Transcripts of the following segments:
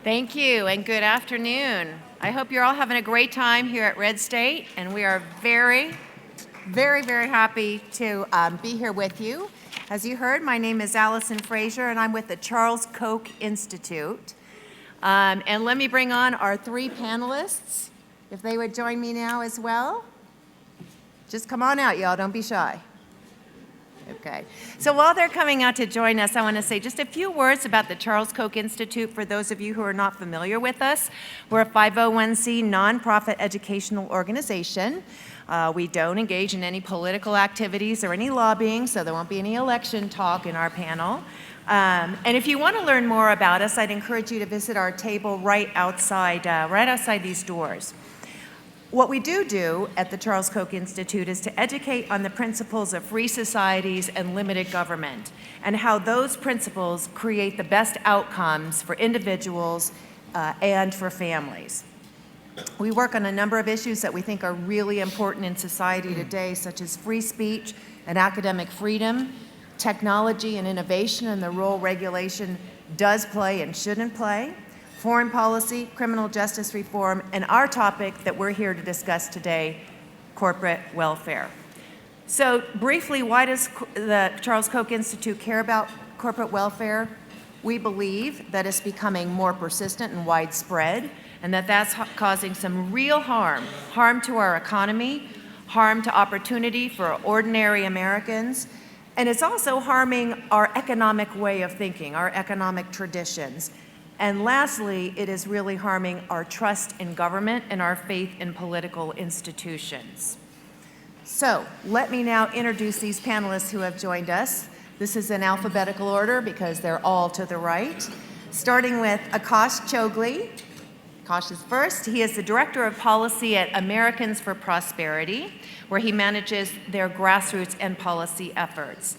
Thank you, and good afternoon. I hope you're all having a great time here at RedState, and we are very, very happy to be here with you. As you heard, my name is Alison Fraser, and I'm with the Charles Koch Institute. And let me bring on our three panelists, if they would join me now as well. Just come on out, y'all, don't be shy. Okay, so while they're coming out to join us, I want to say just a few words about the Charles Koch Institute for those of you who are not familiar with us. We're a 501c nonprofit educational organization. We don't engage in any political activities or any lobbying, so there won't be any election talk in our panel. And if you want to learn more about us, I'd encourage you to visit our table right outside these doors. What we do at the Charles Koch Institute is to educate on the principles of free societies and limited government, and how those principles create the best outcomes for individuals and for families. We work on a number of issues that we think are really important in society today, such as free speech and academic freedom, technology and innovation, and the role regulation does play and shouldn't play, foreign policy, criminal justice reform, and our topic that we're here to discuss today, corporate welfare. So briefly, why does the Charles Koch Institute care about corporate welfare? We believe that it's becoming more persistent and widespread, and that's causing some real harm to our economy, harm to opportunity for ordinary Americans, and it's also harming our economic way of thinking, our economic traditions. And lastly, it is really harming our trust in government and our faith in political institutions. So let me now introduce these panelists who have joined us. This is in alphabetical order because they're all to the right. Starting with Akash Chougule. Akash is first. He is the Director of Policy at Americans for Prosperity, where he manages their grassroots and policy efforts.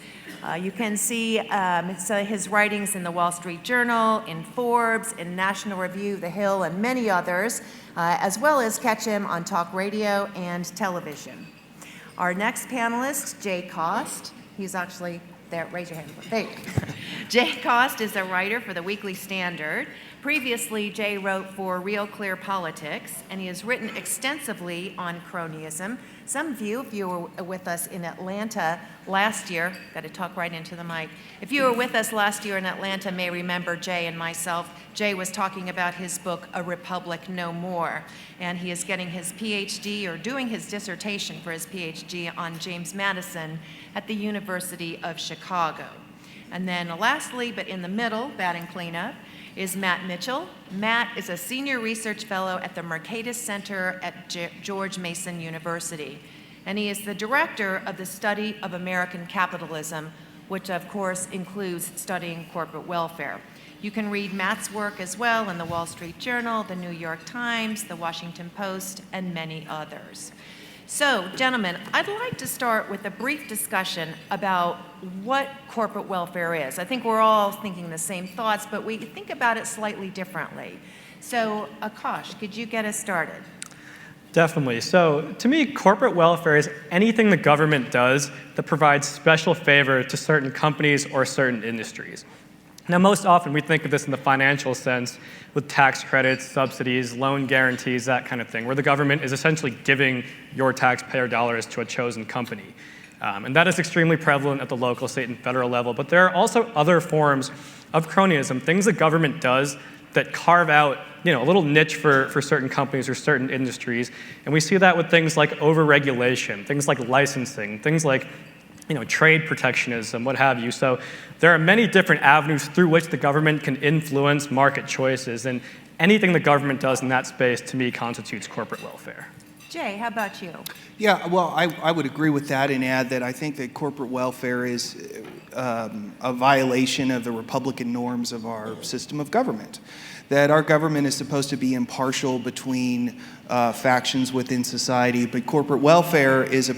You can see his writings in the Wall Street Journal, in Forbes, in National Review, The Hill, and many others, as well as catch him on talk radio and television. Our next panelist, Jay Cost. He's actually there. Raise your hand. There you go. Jay Cost is a writer for the Weekly Standard. Previously, Jay wrote for Real Clear Politics, and he has written extensively on cronyism. Some of you, if you were with us in Atlanta last year, got to talk right into the mic. If you were with us last year in Atlanta, may remember Jay and myself. Jay was talking about his book, A Republic No More, and he is getting his PhD, or doing his dissertation for his PhD on James Madison at the University of Chicago. And then lastly, but in the middle, batting cleanup, is Matt Mitchell. Matt is a senior research fellow at the Mercatus Center at George Mason University, and he is the director of the study of American capitalism, which of course includes studying corporate welfare. You can read Matt's work as well in the Wall Street Journal, the New York Times, the Washington Post, and many others. So, gentlemen, I'd like to start with a brief discussion about what corporate welfare is. I think we're all thinking the same thoughts, but we think about it slightly differently. So, Akash, could you get us started? Definitely. So, to me, corporate welfare is anything the government does that provides special favor to certain companies or certain industries. Now, most often we think of this in the financial sense with tax credits, subsidies, loan guarantees, that kind of thing, where the government is essentially giving your taxpayer dollars to a chosen company. And that is extremely prevalent at the local, state, and federal level. But there are also other forms of cronyism, things the government does that carve out a little niche for certain companies or certain industries. And we see that with things like overregulation, things like licensing, things like trade protectionism, what have you. So there are many different avenues through which the government can influence market choices, and anything the government does in that space, to me, constitutes corporate welfare. Jay, how about you? Yeah, well, I would agree with that and add that I think that corporate welfare is a violation of the Republican norms of our system of government. That our government is supposed to be impartial between factions within society, but corporate welfare is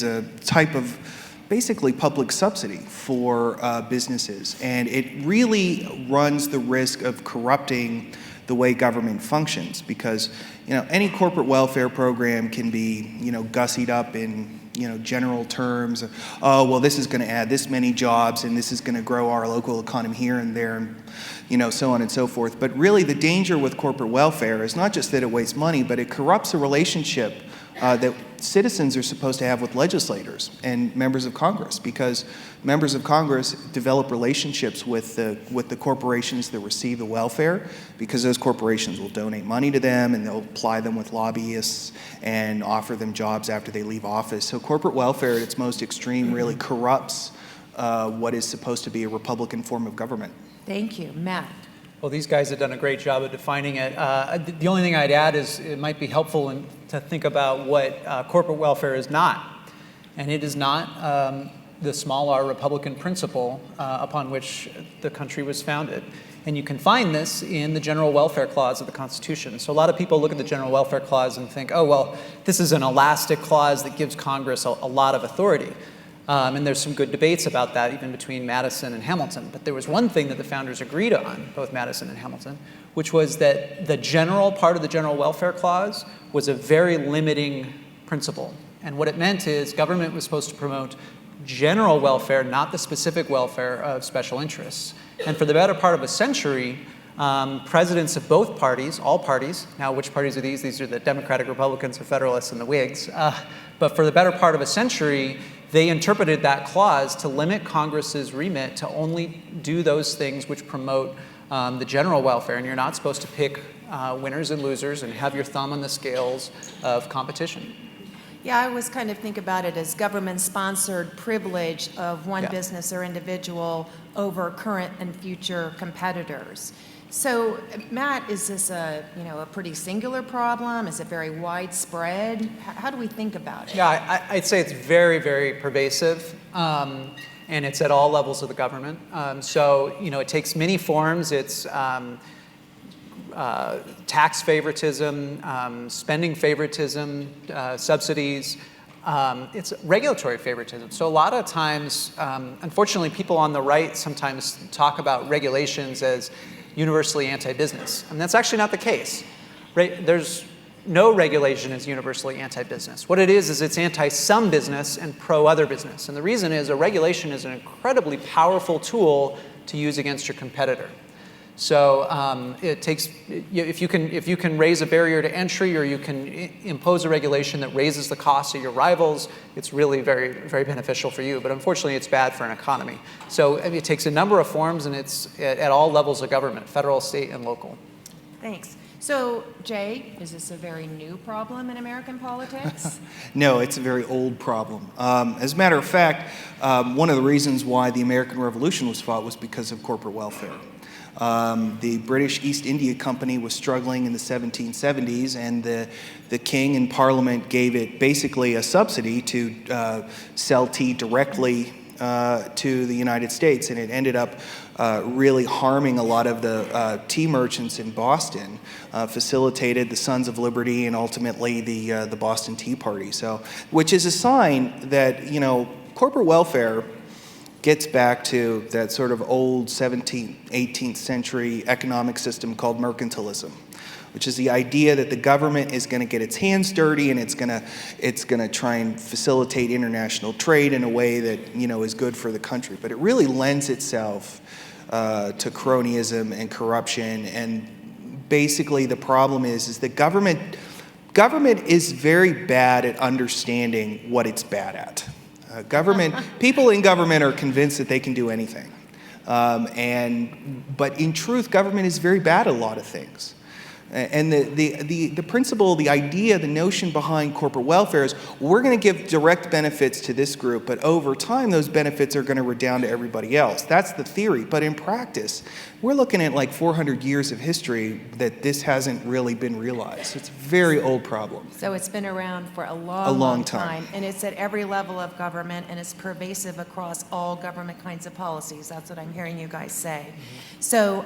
a type of basically public subsidy for businesses, and it really runs the risk of corrupting the way government functions, because any corporate welfare program can be gussied up in general terms. Oh, well, this is going to add this many jobs, and this is going to grow our local economy here and there, and so on and so forth. But really, the danger with corporate welfare is not just that it wastes money, but it corrupts a relationship that citizens are supposed to have with legislators and members of Congress, because members of Congress develop relationships with the corporations that receive the welfare, because those corporations will donate money to them and they'll apply them with lobbyists and offer them jobs after they leave office. So corporate welfare at its most extreme really corrupts what is supposed to be a Republican form of government. Thank you. Matt. Well, these guys have done a great job of defining it. The only thing I'd add is it might be helpful to think about what corporate welfare is not. And it is not the small r Republican principle upon which the country was founded. And you can find this in the General Welfare Clause of the Constitution. So a lot of people look at the General Welfare Clause and think, oh, well, this is an elastic clause that gives Congress a lot of authority. And there's some good debates about that, even between Madison and Hamilton. But there was one thing that the founders agreed on, both Madison and Hamilton, which was that the general part of the General Welfare Clause was a very limiting principle. And what it meant is government was supposed to promote general welfare, not the specific welfare of special interests. And for the better part of a century, presidents of both parties, all parties, now which parties are these? These are the Democratic, Republicans, the Federalists, and the Whigs. But for the better part of a century, they interpreted that clause to limit Congress's remit to only do those things which promote the general welfare. And you're not supposed to pick winners and losers and have your thumb on the scales of competition. Yeah, I always kind of think about it as government-sponsored privilege of one business or individual over current and future competitors. So, Matt, is this a pretty singular problem? Is it very widespread? How do we think about it? Yeah, I'd say it's very, very pervasive, and it's at all levels of the government. So, it takes many forms. It's tax favoritism, spending favoritism, subsidies. It's regulatory favoritism. So a lot of times, unfortunately, people on the right sometimes talk about regulations as universally anti-business. And that's actually not the case. There's no regulation is universally anti-business. What it is it's anti-some business and pro-other business. And the reason is a regulation is an incredibly powerful tool to use against your competitor. So it takes, if you can raise a barrier to entry or you can impose a regulation that raises the cost of your rivals, it's really very, very beneficial for you. But unfortunately, it's bad for an economy. So it takes a number of forms, and it's at all levels of government, federal, state, and local. Thanks. So, Jay, is this a very new problem in American politics? No, it's a very old problem. As a matter of fact, one of the reasons why the American Revolution was fought was because of corporate welfare. The British East India Company was struggling in the 1770s, and the king and parliament gave it basically a subsidy to sell tea directly to the United States, and it ended up really harming a lot of the tea merchants in Boston, facilitated the Sons of Liberty and ultimately the Boston Tea Party. So, which is a sign that, corporate welfare gets back to that sort of old 17th, 18th century economic system called mercantilism, which is the idea that the government is going to get its hands dirty and it's going to try and facilitate international trade in a way that is good for the country. But it really lends itself to cronyism and corruption. And basically, the problem is that government is very bad at understanding what it's bad at. People in government are convinced that they can do anything. But in truth, government is very bad at a lot of things. And the principle, the idea, the notion behind corporate welfare is we're going to give direct benefits to this group, but over time those benefits are going to redound to everybody else. That's the theory. But in practice, we're looking at like 400 years of history that this hasn't really been realized. It's a very old problem. So it's been around for a long time. And it's at every level of government, and it's pervasive across all government kinds of policies. That's what I'm hearing you guys say. So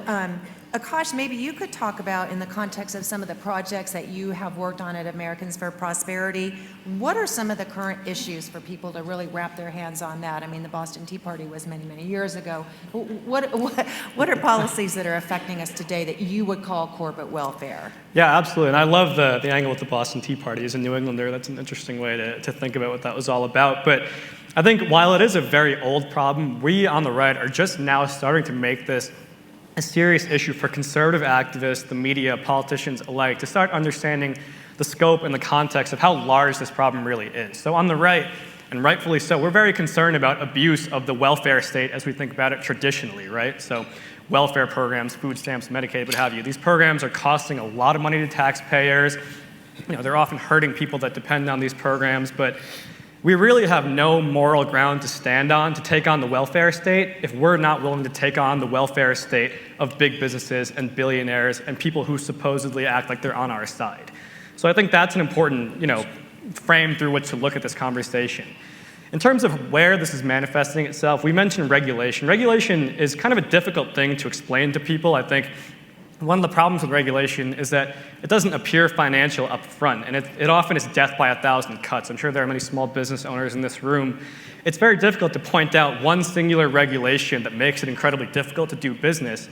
Akash, maybe you could talk about, in the context of some of the projects that you have worked on at Americans for Prosperity, what are some of the current issues for people to really wrap their hands on that? I mean, the Boston Tea Party was many, many years ago. What are policies that are affecting us today that you would call corporate welfare? Yeah, absolutely. And I love the angle with the Boston Tea Party. As a New Englander, that's an interesting way to think about what that was all about. But I think while it is a very old problem, we on the right are just now starting to make this a serious issue for conservative activists, the media, politicians alike, to start understanding the scope and the context of how large this problem really is. So on the right, and rightfully so, we're very concerned about abuse of the welfare state as we think about it traditionally, right? So welfare programs, food stamps, Medicaid, what have you. These programs are costing a lot of money to taxpayers. They're often hurting people that depend on these programs, but we really have no moral ground to stand on to take on the welfare state if we're not willing to take on the welfare state of big businesses and billionaires and people who supposedly act like they're on our side. So I think that's an important, frame through which to look at this conversation. In terms of where this is manifesting itself, we mentioned regulation. Regulation is kind of a difficult thing to explain to people. I think one of the problems with regulation is that it doesn't appear financial up front, and it often is death by 1,000 cuts. I'm sure there are many small business owners in this room. It's very difficult to point out one singular regulation that makes it incredibly difficult to do business.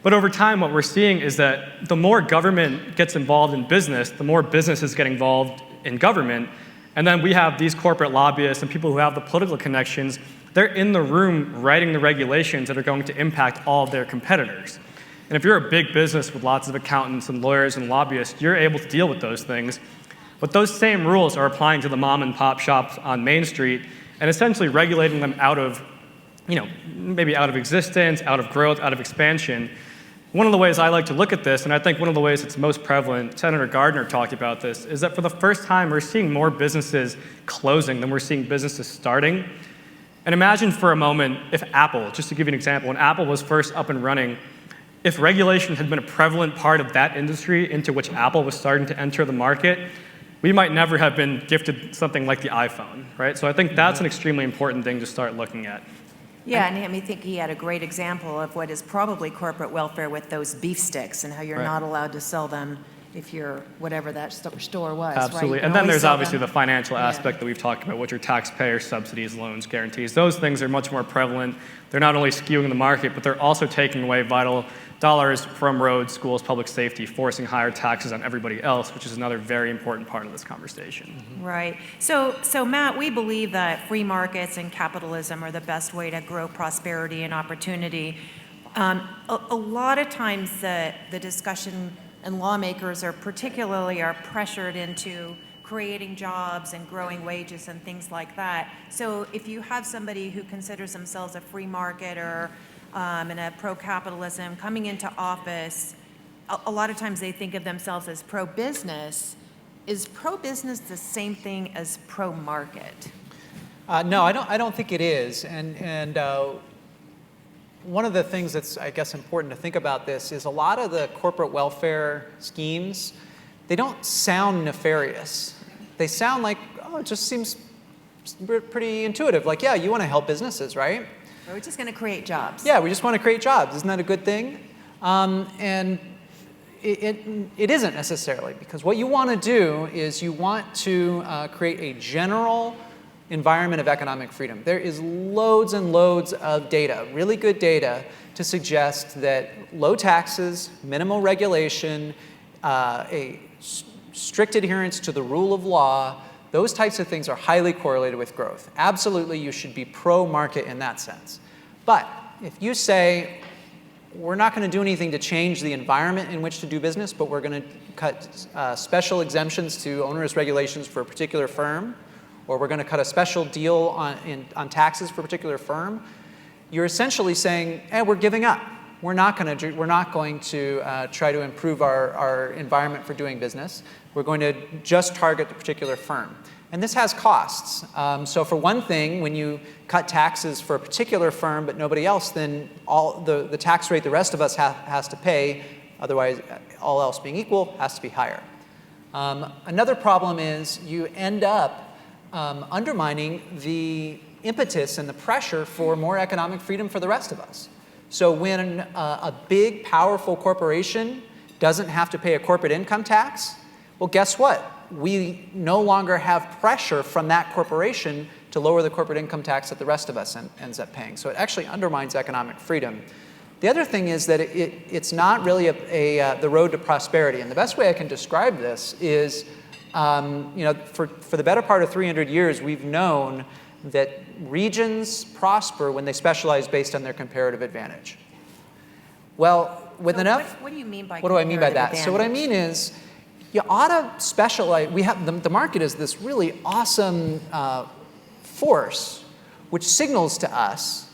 But over time, what we're seeing is that the more government gets involved in business, the more businesses get involved in government, and then we have these corporate lobbyists and people who have the political connections. They're in the room writing the regulations that are going to impact all of their competitors. And if you're a big business with lots of accountants and lawyers and lobbyists, you're able to deal with those things. But those same rules are applying to the mom and pop shops on Main Street and essentially regulating them out of, maybe out of existence, out of growth, out of expansion. One of the ways I like to look at this, and I think one of the ways it's most prevalent, Senator Gardner talked about this, is that for the first time we're seeing more businesses closing than we're seeing businesses starting. And imagine for a moment if Apple, just to give you an example, when Apple was first up and running, if regulation had been a prevalent part of that industry into which Apple was starting to enter the market, we might never have been gifted something like the iPhone, right? So I think that's an extremely important thing to start looking at. Yeah, and I think he had a great example of what is probably corporate welfare with those beef sticks and how you're not allowed to sell them if you're whatever that store was. Absolutely. Right? And then there's obviously the financial aspect that we've talked about, which are taxpayer subsidies, loans, guarantees. Those things are much more prevalent. They're not only skewing the market, but they're also taking away vital dollars from roads, schools, public safety, forcing higher taxes on everybody else, which is another very important part of this conversation. Mm-hmm. Right. So Matt, we believe that free markets and capitalism are the best way to grow prosperity and opportunity. A lot of times the discussion and lawmakers are pressured into creating jobs and growing wages and things like that. So if you have somebody who considers themselves a free market or and a pro-capitalism coming into office, a lot of times they think of themselves as pro-business. Is pro-business the same thing as pro-market? No, I don't think it is. And one of the things that's, I guess, important to think about this is a lot of the corporate welfare schemes, they don't sound nefarious. They sound like, it just seems pretty intuitive. Like, yeah, you want to help businesses, right? We're just going to create jobs. Yeah, we just want to create jobs. Isn't that a good thing? And it isn't necessarily, because what you want to do is you want to create a general environment of economic freedom. There is loads and loads of data, really good data, to suggest that low taxes, minimal regulation, a strict adherence to the rule of law, those types of things are highly correlated with growth. Absolutely, you should be pro-market in that sense. But if you say, we're not going to do anything to change the environment in which to do business, but we're going to cut special exemptions to onerous regulations for a particular firm, or we're going to cut a special deal on taxes for a particular firm, you're essentially saying, we're giving up. We're not going to try to improve our environment for doing business. We're going to just target the particular firm. And this has costs. So for one thing, when you cut taxes for a particular firm but nobody else, then all the tax rate the rest of us has to pay, otherwise all else being equal, has to be higher. Another problem is you end up undermining the impetus and the pressure for more economic freedom for the rest of us. So when a big, powerful corporation doesn't have to pay a corporate income tax, well, guess what? We no longer have pressure from that corporation to lower the corporate income tax that the rest of us ends up paying. So it actually undermines economic freedom. The other thing is that it's not really the road to prosperity. And the best way I can describe this is, for the better part of 300 years, we've known that regions prosper when they specialize based on their comparative advantage. Well, with So enough... What do you mean by What do I mean by that? comparative So what I advantage? mean is, you ought to specialize. We have the market is this really awesome force which signals to us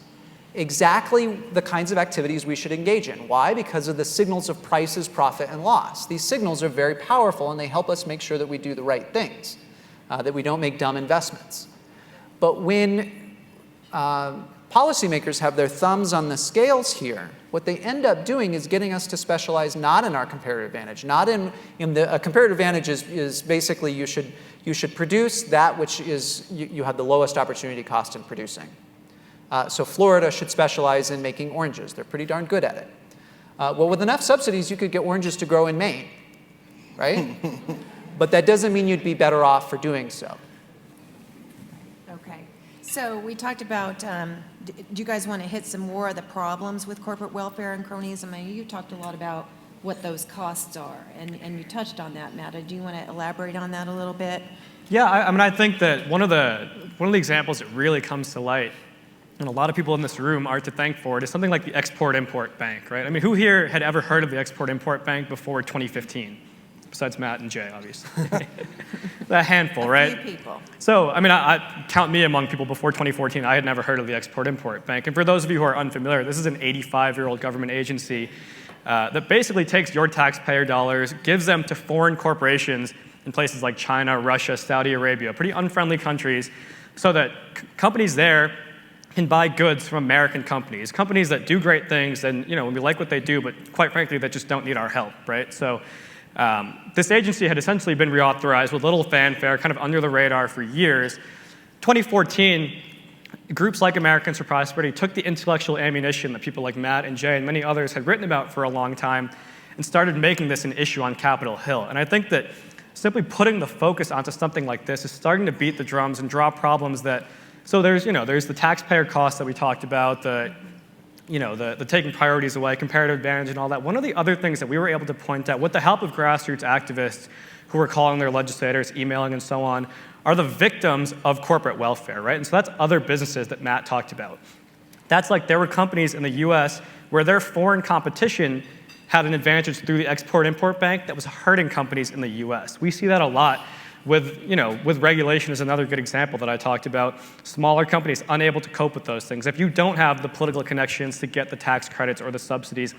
exactly the kinds of activities we should engage in. Why? Because of the signals of prices, profit, and loss. These signals are very powerful, and they help us make sure that we do the right things, that we don't make dumb investments. But when policymakers have their thumbs on the scales here, what they end up doing is getting us to specialize not in our comparative advantage, not in the comparative advantage is basically you should produce that which is you have the lowest opportunity cost in producing. So Florida should specialize in making oranges. They're pretty darn good at it. Well, with enough subsidies, you could get oranges to grow in Maine, right? But that doesn't mean you'd be better off for doing so. Okay. So we talked about, do you guys want to hit some more of the problems with corporate welfare and cronyism? I mean, you talked a lot about what those costs are, and you touched on that, Matt. Do you want to elaborate on that a little bit? Yeah, I mean, I think that one of the examples that really comes to light, and a lot of people in this room are to thank for it, is something like the Export-Import Bank, right? I mean, who here had ever heard of the Export-Import Bank before 2015? Besides Matt and Jay, obviously. A handful, right? A few people. So, I mean, I count me among people before 2014. I had never heard of the Export-Import Bank. And for those of you who are unfamiliar, this is an 85-year-old government agency that basically takes your taxpayer dollars, gives them to foreign corporations in places like China, Russia, Saudi Arabia, pretty unfriendly countries, so that companies there can buy goods from American companies that do great things, and we like what they do, but quite frankly, that just don't need our help, right? So this agency had essentially been reauthorized with little fanfare, kind of under the radar for years. 2014, groups like Americans for Prosperity took the intellectual ammunition that people like Matt and Jay and many others had written about for a long time and started making this an issue on Capitol Hill. And I think that simply putting the focus onto something like this is starting to beat the drums and draw problems that, so there's the taxpayer costs that we talked about, the taking priorities away, comparative advantage and all that. One of the other things that we were able to point out with the help of grassroots activists who were calling their legislators, emailing and so on, are the victims of corporate welfare, right? And so that's other businesses that Matt talked about. That's like there were companies in the US where their foreign competition had an advantage through the Export-Import Bank that was hurting companies in the US. We see that a lot with regulation is another good example that I talked about. Smaller companies unable to cope with those things. If you don't have the political connections to get the tax credits or the subsidies,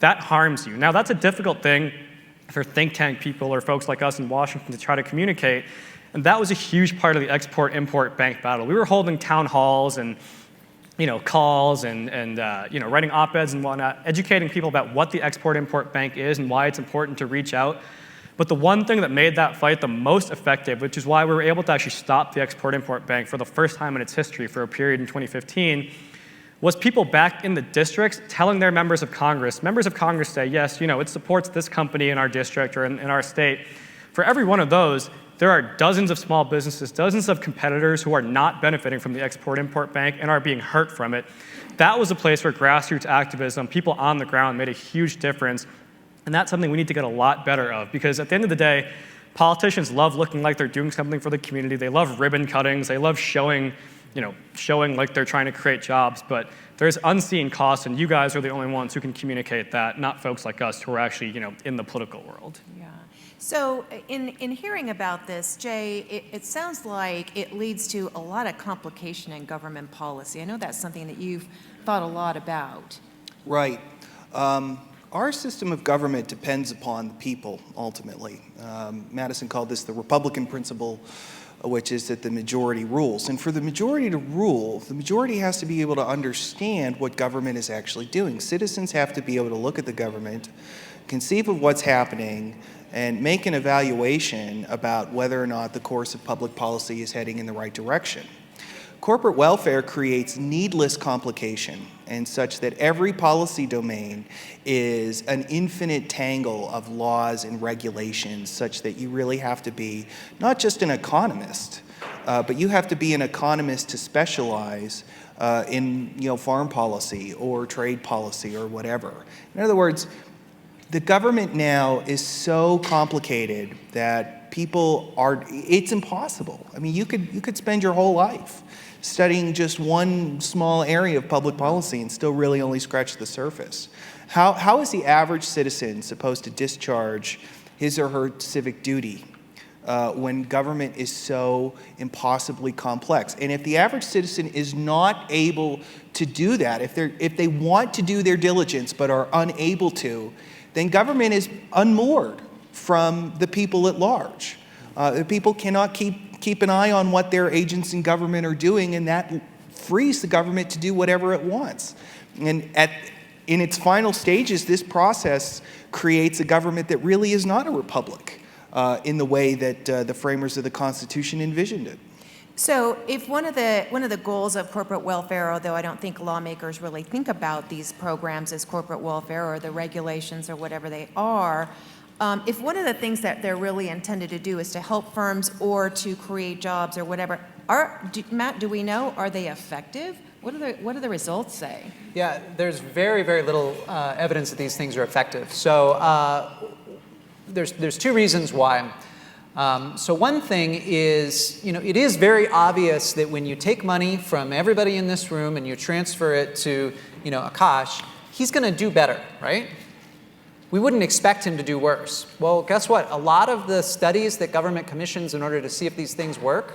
that harms you. Now, that's a difficult thing for think tank people or folks like us in Washington to try to communicate. And that was a huge part of the Export-Import Bank battle. We were holding town halls and calls and writing op-eds and whatnot, educating people about what the Export-Import Bank is and why it's important to reach out. But the one thing that made that fight the most effective, which is why we were able to actually stop the Export-Import Bank for the first time in its history for a period in 2015, was people back in the districts telling their members of Congress say, yes, it supports this company in our district or in our state. For every one of those, there are dozens of small businesses, dozens of competitors who are not benefiting from the Export-Import Bank and are being hurt from it. That was a place where grassroots activism, people on the ground, made a huge difference. And that's something we need to get a lot better of, because at the end of the day, politicians love looking like they're doing something for the community. They love ribbon cuttings. They love showing like they're trying to create jobs. But there's unseen costs, and you guys are the only ones who can communicate that, not folks like us who are actually in the political world. Yeah. So in hearing about this, Jay, it sounds like it leads to a lot of complication in government policy. I know that's something that you've thought a lot about. Right. Our system of government depends upon the people, ultimately. Madison called this the Republican principle, which is that the majority rules. And for the majority to rule, the majority has to be able to understand what government is actually doing. Citizens have to be able to look at the government, conceive of what's happening, and make an evaluation about whether or not the course of public policy is heading in the right direction. Corporate welfare creates needless complication and such that every policy domain is an infinite tangle of laws and regulations, such that you really have to be not just an economist, but you have to be an economist to specialize in foreign policy or trade policy or whatever. In other words, the government now is so complicated that it's impossible. I mean, you could spend your whole life studying just one small area of public policy and still really only scratch the surface. How is the average citizen supposed to discharge his or her civic duty when government is so impossibly complex? And if the average citizen is not able to do that, if they want to do their diligence but are unable to, then government is unmoored from the people at large. The people cannot keep an eye on what their agents in government are doing, and that frees the government to do whatever it wants. And in its final stages, this process creates a government that really is not a republic in the way that the framers of the Constitution envisioned it. So if one of the goals of corporate welfare, although I don't think lawmakers really think about these programs as corporate welfare or the regulations or whatever they are, if one of the things that they're really intended to do is to help firms or to create jobs or whatever, Matt, do we know, are they effective? What do the results say? Yeah, there's very, very little evidence that these things are effective. So there's two reasons why. So one thing is, it is very obvious that when you take money from everybody in this room and you transfer it to, Akash, he's going to do better, right? We wouldn't expect him to do worse. Well, guess what? A lot of the studies that government commissions in order to see if these things work,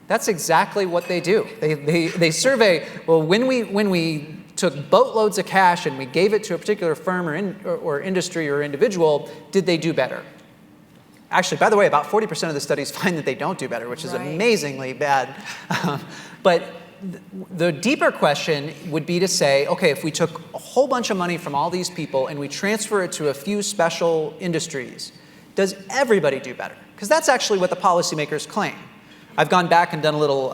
that's exactly what they do. They survey, well, when we took boatloads of cash and we gave it to a particular firm or industry or individual, did they do better? Actually, by the way, about 40% of the studies find that they don't do better, which is amazingly bad. But the deeper question would be to say, okay, if we took a whole bunch of money from all these people and we transfer it to a few special industries, does everybody do better? Because that's actually what the policymakers claim. I've gone back and done a little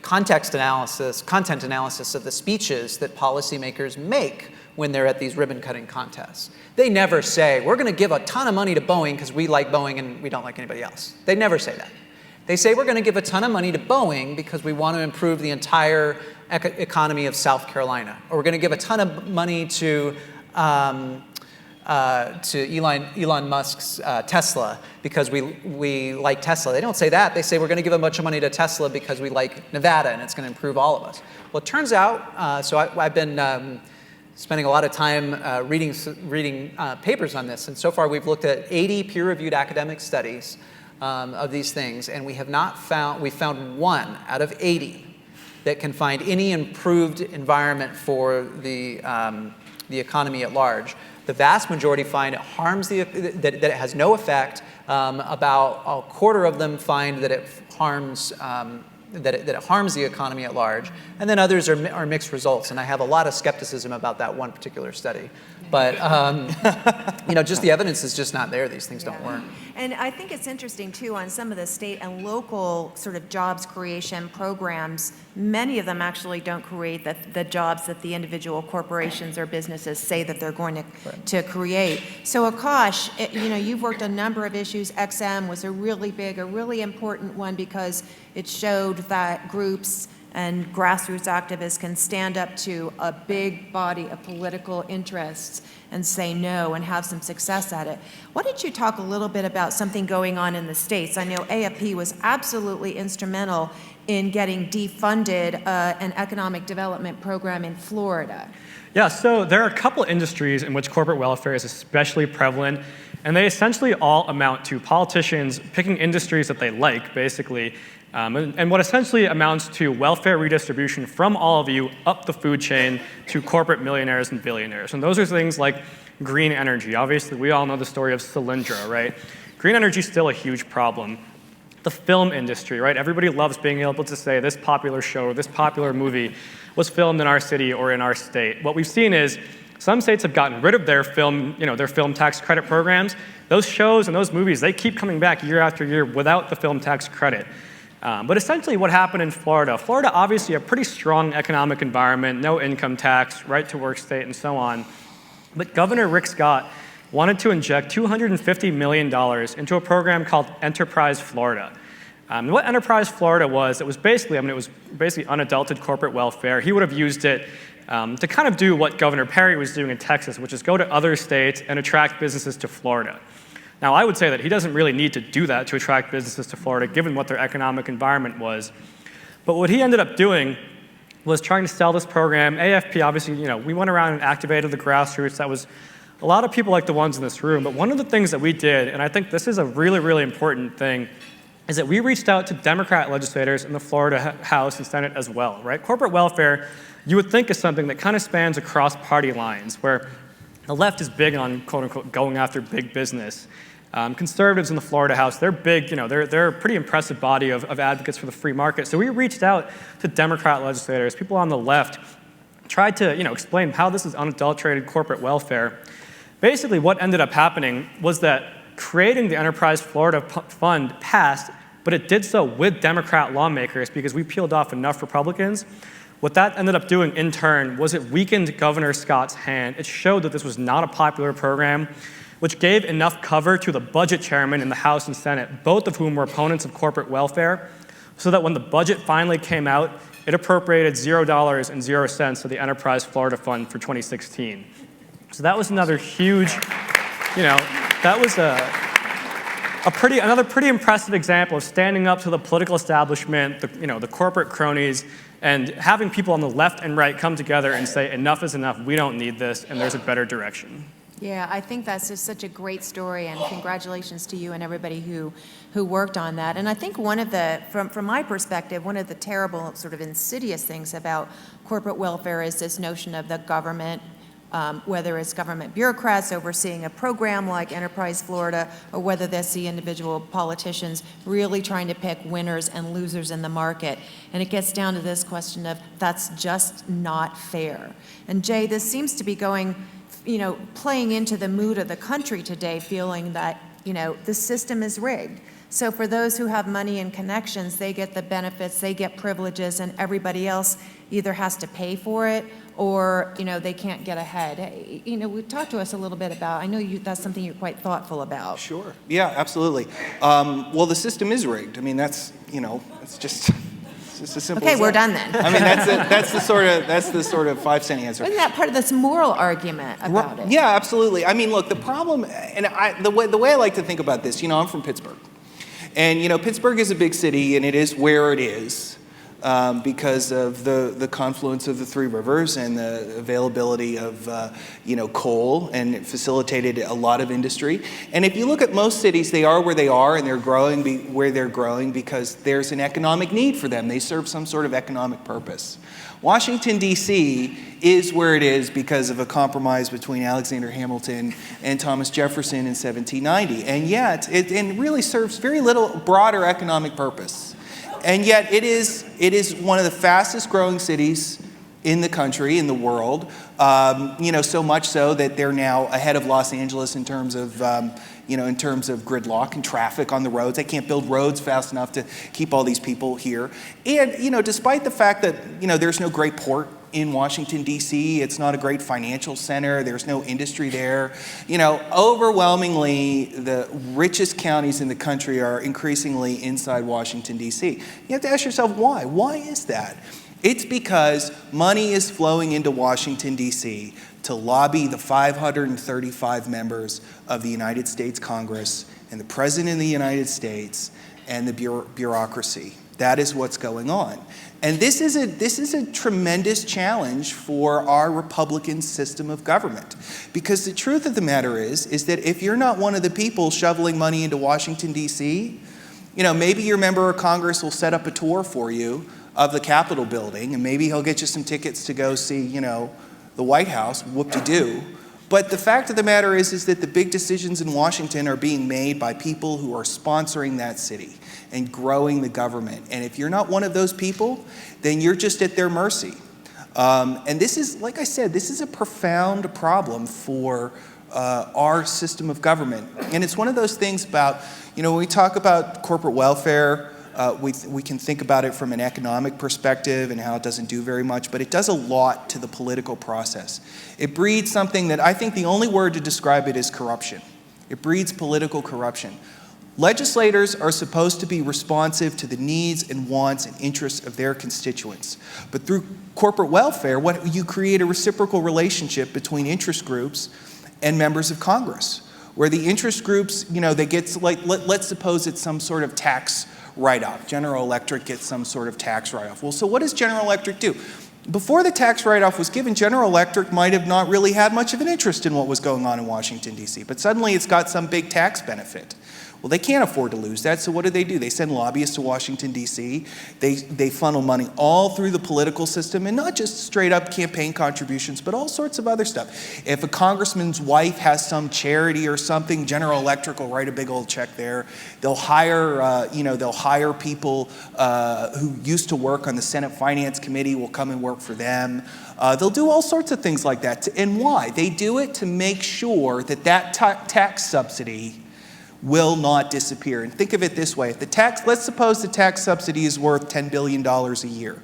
content analysis of the speeches that policymakers make when they're at these ribbon-cutting contests. They never say, we're going to give a ton of money to Boeing because we like Boeing and we don't like anybody else. They never say that. They say we're going to give a ton of money to Boeing because we want to improve the entire economy of South Carolina. Or we're going to give a ton of money to Elon Musk's Tesla because we like Tesla. They don't say that. They say we're going to give a bunch of money to Tesla because we like Nevada and it's going to improve all of us. Well, it turns out, so I've been spending a lot of time reading papers on this, and so far we've looked at 80 peer-reviewed academic studies of these things, and we found one out of 80 that can find any improved environment for the economy at large. The vast majority find it harms that it has no effect. About a quarter of them find that it harms that it harms the economy at large, and then others are mixed results. And I have a lot of skepticism about that one particular study. But just the evidence is just not there. These things don't work. And I think it's interesting too on some of the state and local sort of jobs creation programs. Many of them actually don't create the jobs that the individual corporations or businesses say that they're going to create. So Akash, you've worked a number of issues. XM was a really important one because it showed that groups and grassroots activists can stand up to a big body of political interests and say no and have some success at it. Why don't you talk a little bit about something going on in the States? I know AFP was absolutely instrumental in getting defunded an economic development program in Florida. Yeah, so there are a couple industries in which corporate welfare is especially prevalent, and they essentially all amount to politicians picking industries that they like, basically, and what essentially amounts to welfare redistribution from all of you up the food chain to corporate millionaires and billionaires. And those are things like green energy. Obviously, we all know the story of Solyndra, right? Green energy is still a huge problem. The film industry, right? Everybody loves being able to say this popular show, this popular movie was filmed in our city or in our state. What we've seen is some states have gotten rid of their film tax credit programs. Those shows and those movies, they keep coming back year after year without the film tax credit. But essentially what happened in Florida obviously a pretty strong economic environment, no income tax, right to work state, and so on. But Governor Rick Scott wanted to inject $250 million into a program called Enterprise Florida. What Enterprise Florida was, it was basically unadulterated corporate welfare. He would have used it to kind of do what Governor Perry was doing in Texas, which is go to other states and attract businesses to Florida. Now, I would say that he doesn't really need to do that to attract businesses to Florida, given what their economic environment was. But what he ended up doing was trying to sell this program. AFP, obviously, we went around and activated the grassroots. That was a lot of people like the ones in this room. But one of the things that we did, and I think this is a really, really important thing, is that we reached out to Democrat legislators in the Florida House and Senate as well, right? Corporate welfare, you would think, is something that kind of spans across party lines, where the left is big on, quote unquote, going after big business. Conservatives in the Florida House, they're big, they're a pretty impressive body of advocates for the free market. So we reached out to Democrat legislators, people on the left, tried to explain how this is unadulterated corporate welfare. Basically, what ended up happening was that creating the Enterprise Florida Fund passed, but it did so with Democrat lawmakers because we peeled off enough Republicans. What that ended up doing in turn was it weakened Governor Scott's hand. It showed that this was not a popular program, which gave enough cover to the budget chairman in the House and Senate, both of whom were opponents of corporate welfare, so that when the budget finally came out, it appropriated $0 to the Enterprise Florida Fund for 2016. So that was another huge, that was another pretty impressive example of standing up to the political establishment, the corporate cronies, and having people on the left and right come together and say, enough is enough, we don't need this, and there's a better direction. Yeah, I think that's just such a great story, and congratulations to you and everybody who worked on that. And I think one of the, from my perspective, one of the terrible sort of insidious things about corporate welfare is this notion of the government, whether it's government bureaucrats overseeing a program like Enterprise Florida, or whether that's the individual politicians really trying to pick winners and losers in the market. And it gets down to this question of that's just not fair. And Jay, this seems to be going, playing into the mood of the country today, feeling that, the system is rigged. So for those who have money and connections, they get the benefits, they get privileges, and everybody else either has to pay for it or, they can't get ahead. Talk to us a little bit about, I know that's something you're quite thoughtful about. Sure. Yeah, absolutely. Well, the system is rigged. I mean, that's, it's just... It's as simple okay, as we're that. done then. I mean, that's the sort of 5-cent answer. Isn't that part of this moral argument about it? Yeah, absolutely. I mean, look, the problem, and the way I like to think about this, I'm from Pittsburgh, and Pittsburgh is a big city, and it is where it is because of the confluence of the three rivers and the availability of coal, and it facilitated a lot of industry. And if you look at most cities, they are where they are, and they're growing where they're growing because there's an economic need for them. They serve some sort of economic purpose. Washington, D.C. is where it is because of a compromise between Alexander Hamilton and Thomas Jefferson in 1790. And yet, it really serves very little broader economic purpose. And yet, it is one of the fastest growing cities in the country, in the world. So much so that they're now ahead of Los Angeles in terms of gridlock and traffic on the roads. They can't build roads fast enough to keep all these people here. And despite the fact that there's no great port in Washington, D.C., it's not a great financial center. There's no industry there. Overwhelmingly, the richest counties in the country are increasingly inside Washington, D.C. You have to ask yourself why. Why is that? It's because money is flowing into Washington, D.C. to lobby the 535 members of the United States Congress and the President of the United States and the bureaucracy. That is what's going on. And this is a tremendous challenge for our Republican system of government. Because the truth of the matter is that if you're not one of the people shoveling money into Washington, D.C., maybe your member of Congress will set up a tour for you of the Capitol building, and maybe he'll get you some tickets to go see, the White House, whoop-de-doo. But the fact of the matter is that the big decisions in Washington are being made by people who are sponsoring that city and growing the government. And if you're not one of those people, then you're just at their mercy. And this is, like I said, this is a profound problem for our system of government. And it's one of those things about, when we talk about corporate welfare, We can think about it from an economic perspective and how it doesn't do very much, but it does a lot to the political process. It breeds something that I think the only word to describe it is corruption. It breeds political corruption. Legislators are supposed to be responsive to the needs and wants and interests of their constituents. But through corporate welfare, you create a reciprocal relationship between interest groups and members of Congress, where the interest groups, they get, like, let's suppose it's some sort of tax write-off. General Electric gets some sort of tax write-off. Well, so what does General Electric do? Before the tax write-off was given, General Electric might have not really had much of an interest in what was going on in Washington, D.C., but suddenly it's got some big tax benefit. Well, they can't afford to lose that, so what do? They send lobbyists to Washington, D.C. They funnel money all through the political system, and not just straight-up campaign contributions, but all sorts of other stuff. If a congressman's wife has some charity or something, General Electric will write a big old check there. They'll hire, people who used to work on the Senate Finance Committee will come and work for them. They'll do all sorts of things like that. And why? They do it to make sure that tax subsidy will not disappear. And think of it this way. Let's suppose the tax subsidy is worth $10 billion a year.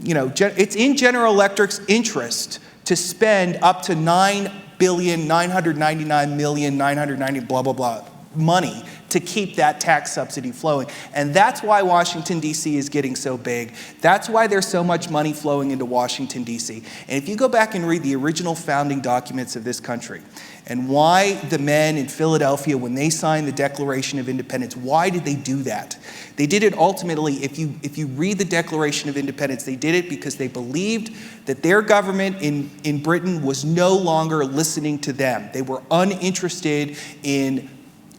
It's in General Electric's interest to spend up to $9,999,990 blah, blah, blah money to keep that tax subsidy flowing. And that's why Washington, D.C. is getting so big. That's why there's so much money flowing into Washington, D.C. And if you go back and read the original founding documents of this country, and why the men in Philadelphia, when they signed the Declaration of Independence, why did they do that? They did it ultimately, if you read the Declaration of Independence, they did it because they believed that their government in Britain was no longer listening to them. They were uninterested in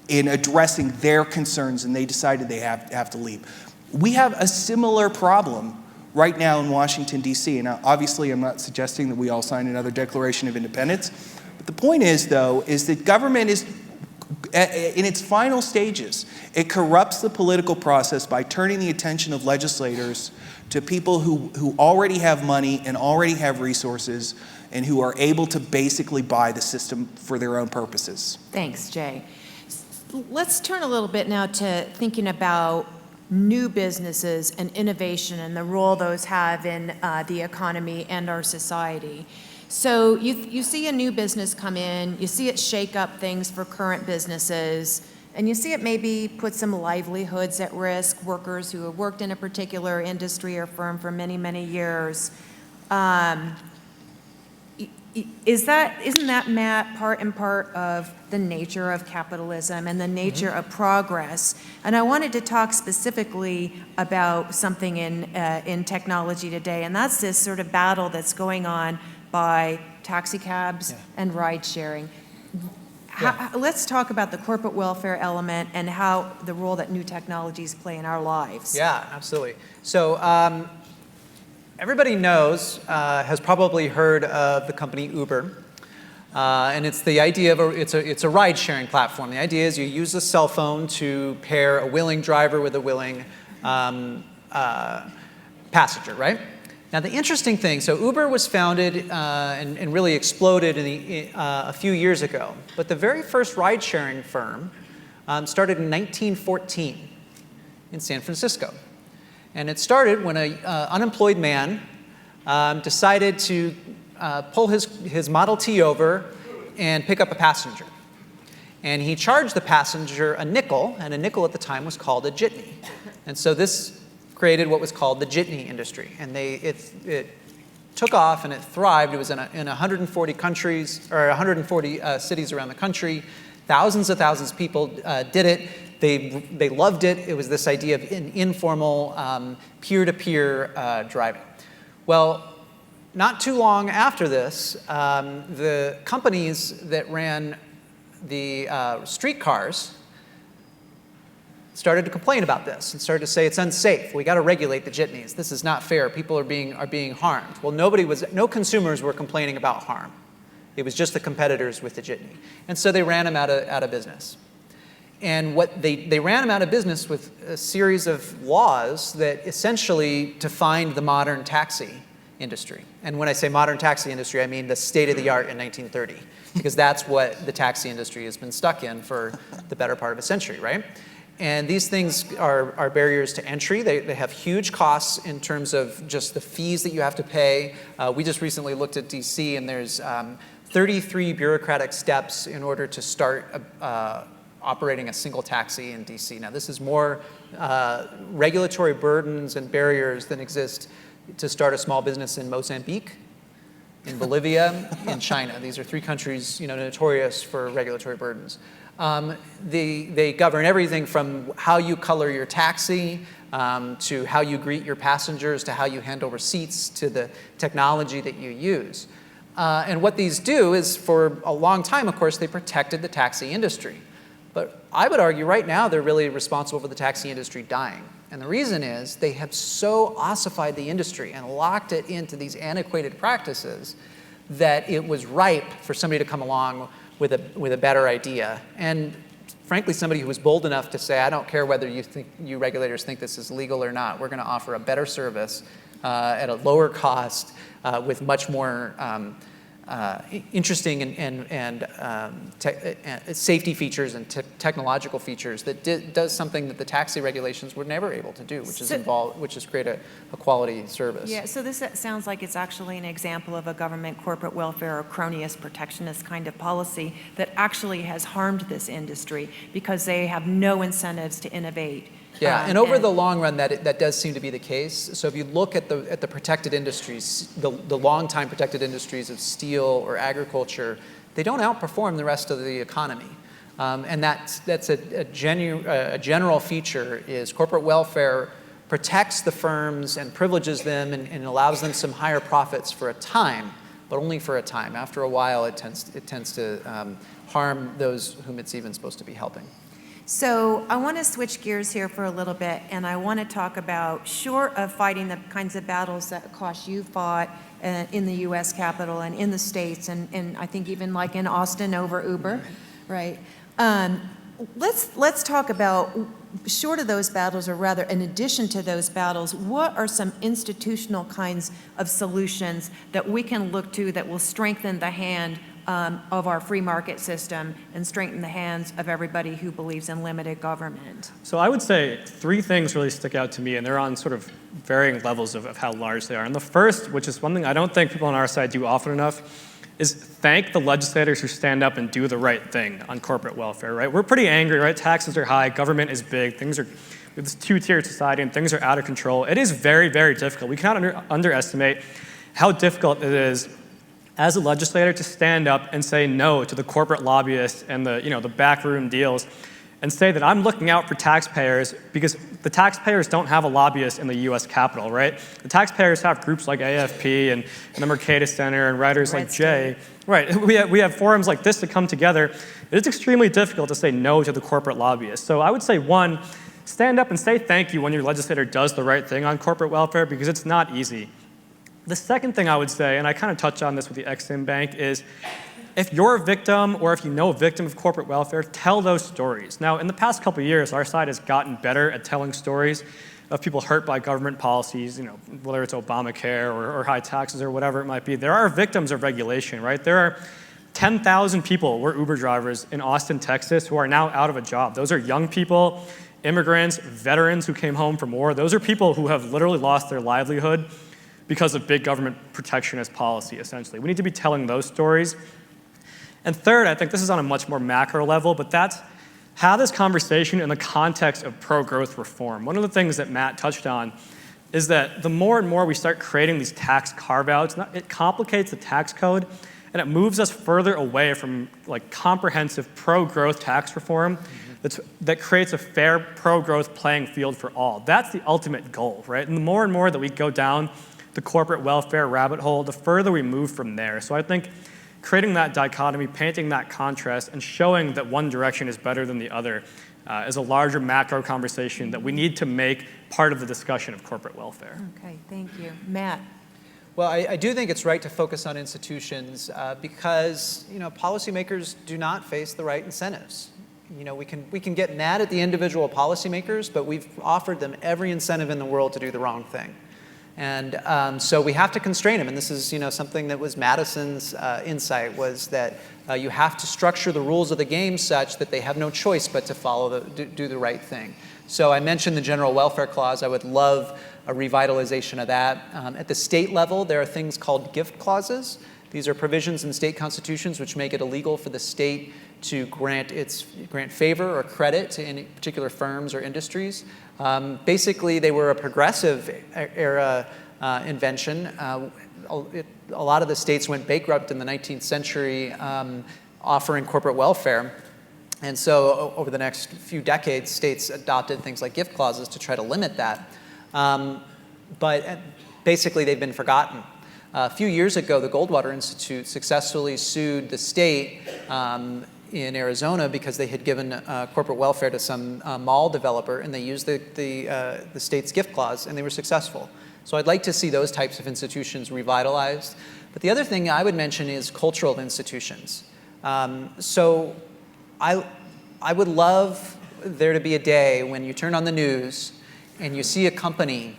addressing their concerns, and they decided they have to leave. We have a similar problem right now in Washington, D.C. And obviously, I'm not suggesting that we all sign another Declaration of Independence. But the point is, though, is that government is, in its final stages, it corrupts the political process by turning the attention of legislators to people who already have money and already have resources and who are able to basically buy the system for their own purposes. Thanks, Jay. Let's turn a little bit now to thinking about new businesses and innovation and the role those have in the economy and our society. So you see a new business come in, you see it shake up things for current businesses, and you see it maybe put some livelihoods at risk, workers who have worked in a particular industry or firm for many, many years. Isn't that, Matt, part and part of the nature of capitalism and the nature of progress? And I wanted to talk specifically about something in technology today, and that's this sort of battle that's going on by taxi cabs and ride sharing. Let's talk about the corporate welfare element and how the role that new technologies play in our lives. Yeah, absolutely. So everybody knows, has probably heard of the company Uber. And it's the idea of it's a ride-sharing platform. The idea is you use a cell phone to pair a willing driver with a willing passenger, right? Now, the interesting thing, so Uber was founded and really exploded a few years ago. But the very first ride-sharing firm started in 1914 in San Francisco. And it started when an unemployed man decided to pull his Model T over and pick up a passenger. And he charged the passenger a nickel, and a nickel at the time was called a jitney. And so this created what was called the jitney industry. And it took off and it thrived. It was in 140 countries, or 140 cities around the country. Thousands of people did it. They loved it. It was this idea of informal peer-to-peer driving. Well, not too long after this, the companies that ran the streetcars started to complain about this and started to say it's unsafe. We got to regulate the jitneys. This is not fair. People are being harmed. Well, no consumers were complaining about harm. It was just the competitors with the jitney, and so they ran them out of business. And what they ran them out of business with a series of laws that essentially defined the modern taxi industry. And when I say modern taxi industry, I mean the state-of-the-art in 1930, because that's what the taxi industry has been stuck in for the better part of a century, right? And these things are barriers to entry. They have huge costs in terms of just the fees that you have to pay. We just recently looked at DC, and there's 33 bureaucratic steps in order to start operating a single taxi in DC. Now, this is more regulatory burdens and barriers than exist to start a small business in Mozambique, in Bolivia, in China. These are 3 countries, notorious for regulatory burdens. They govern everything from how you color your taxi, to how you greet your passengers, to how you handle receipts, to the technology that you use. And what these do is, for a long time, of course, they protected the taxi industry. But I would argue right now they're really responsible for the taxi industry dying. And the reason is they have so ossified the industry and locked it into these antiquated practices that it was ripe for somebody to come along with a better idea. And frankly, somebody who was bold enough to say, I don't care whether you regulators think this is legal or not, we're going to offer a better service at a lower cost with much more interesting and safety features and technological features that does something that the taxi regulations were never able to do, which is create a quality service. Yeah, so this sounds like it's actually an example of a government corporate welfare or cronyist protectionist kind of policy that actually has harmed this industry because they have no incentives to innovate. Yeah, and over the long run, that does seem to be the case. So if you look at the protected industries, the long-time protected industries of steel or agriculture, they don't outperform the rest of the economy. And that's a general feature is corporate welfare protects the firms and privileges them and allows them some higher profits for a time, but only for a time. After a while, it tends to harm those whom it's even supposed to be helping. So I want to switch gears here for a little bit, and I want to talk about, short of fighting the kinds of battles that, Akash, you fought in the U.S. Capitol and in the States, and I think even like in Austin over Uber, right? Let's talk about, short of those battles, or rather in addition to those battles, what are some institutional kinds of solutions that we can look to that will strengthen the hand of our free market system and strengthen the hands of everybody who believes in limited government? So I would say 3 things really stick out to me, and they're on sort of varying levels of how large they are. And the first, which is one thing I don't think people on our side do often enough, is thank the legislators who stand up and do the right thing on corporate welfare, right? We're pretty angry, right? Taxes are high, government is big, we have this 2-tiered society, and things are out of control. It is very, very difficult. We cannot underestimate how difficult it is as a legislator to stand up and say no to the corporate lobbyists and the backroom deals, and say that I'm looking out for taxpayers, because the taxpayers don't have a lobbyist in the U.S. Capitol, right? The taxpayers have groups like AFP and the Mercatus Center and writers like Jay. Right, we have forums like this to come together. It's extremely difficult to say no to the corporate lobbyists. So I would say, 1, stand up and say thank you when your legislator does the right thing on corporate welfare, because it's not easy. The second thing I would say, and I kind of touched on this with the Ex-Im Bank, is if you're a victim or if you know a victim of corporate welfare, tell those stories. Now, in the past couple of years, our side has gotten better at telling stories of people hurt by government policies, whether it's Obamacare or high taxes or whatever it might be. There are victims of regulation, right? There are 10,000 people who are Uber drivers in Austin, Texas, who are now out of a job. Those are young people, immigrants, veterans who came home from war. Those are people who have literally lost their livelihood because of big government protectionist policy, essentially. We need to be telling those stories. And third, I think this is on a much more macro level, but that's have this conversation in the context of pro-growth reform. One of the things that Matt touched on is that the more and more we start creating these tax carve-outs, it complicates the tax code, and it moves us further away from comprehensive pro-growth tax reform that creates a fair pro-growth playing field for all. That's the ultimate goal, right? And the more and more that we go down the corporate welfare rabbit hole, the further we move from there. So I think creating that dichotomy, painting that contrast, and showing that one direction is better than the other is a larger macro conversation that we need to make part of the discussion of corporate welfare. Okay, thank you. Matt? Well, I do think it's right to focus on institutions because policymakers do not face the right incentives. We can get mad at the individual policymakers, but we've offered them every incentive in the world to do the wrong thing. And so we have to constrain them. And this is something that was Madison's insight, was that you have to structure the rules of the game such that they have no choice but to follow do the right thing. So I mentioned the General Welfare Clause. I would love a revitalization of that. At the state level, there are things called gift clauses. These are provisions in state constitutions which make it illegal for the state to grant favor or credit to any particular firms or industries. Basically, they were a progressive era invention. A lot of the states went bankrupt in the 19th century offering corporate welfare. And so over the next few decades, states adopted things like gift clauses to try to limit that. But basically, they've been forgotten. A few years ago, the Goldwater Institute successfully sued the state in Arizona because they had given corporate welfare to some mall developer, and they used the state's gift clause, and they were successful. So I'd like to see those types of institutions revitalized. But the other thing I would mention is cultural institutions. So I would love there to be a day when you turn on the news and you see a company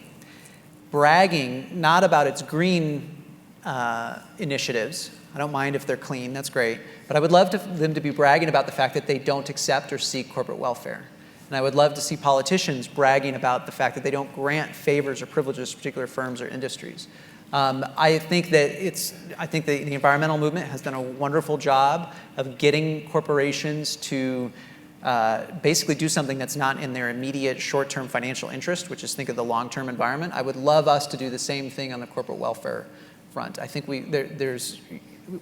bragging not about its green initiatives. I don't mind if they're clean, that's great. But I would love them to be bragging about the fact that they don't accept or seek corporate welfare. And I would love to see politicians bragging about the fact that they don't grant favors or privileges to particular firms or industries. I think the environmental movement has done a wonderful job of getting corporations to basically do something that's not in their immediate short-term financial interest, which is think of the long-term environment. I would love us to do the same thing on the corporate welfare front. I think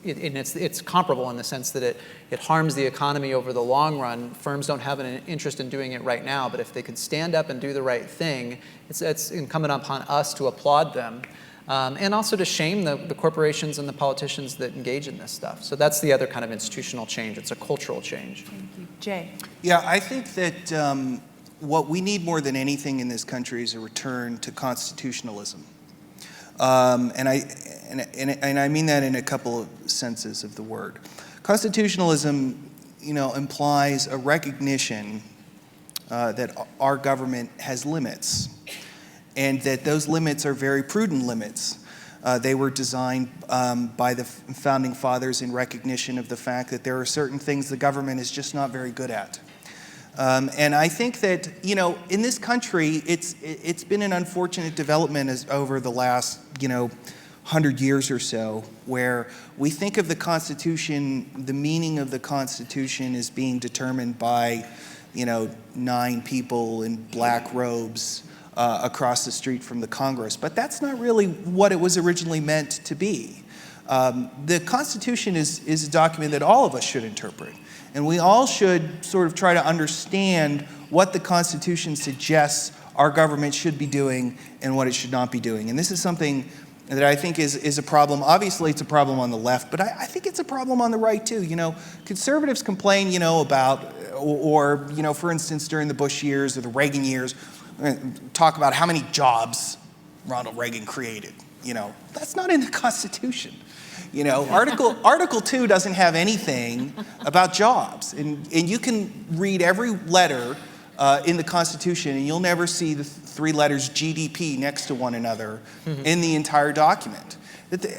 it's comparable in the sense that it harms the economy over the long run. Firms don't have an interest in doing it right now, but if they could stand up and do the right thing, it's incumbent upon us to applaud them. And also to shame the corporations and the politicians that engage in this stuff. So that's the other kind of institutional change. It's a cultural change. Thank you. Jay? Yeah, I think that what we need more than anything in this country is a return to constitutionalism. And I mean that in a couple of senses of the word. Constitutionalism, implies a recognition that our government has limits, and that those limits are very prudent limits. They were designed by the founding fathers in recognition of the fact that there are certain things the government is just not very good at. And I think that, in this country, it's been an unfortunate development over the last, 100 years or so, where we think of the Constitution, the meaning of the Constitution is being determined by, 9 people in black robes across the street from the Congress. But that's not really what it was originally meant to be. The Constitution is a document that all of us should interpret. And we all should sort of try to understand what the Constitution suggests our government should be doing and what it should not be doing. And this is something that I think is a problem. Obviously, it's a problem on the left, but I think it's a problem on the right, too. Conservatives complain, about, or for instance, during the Bush years or the Reagan years, talk about how many jobs Ronald Reagan created. That's not in the Constitution. Article 2 doesn't have anything about jobs. And you can read every letter in the Constitution, and you'll never see the 3 letters GDP next to one another in the entire document.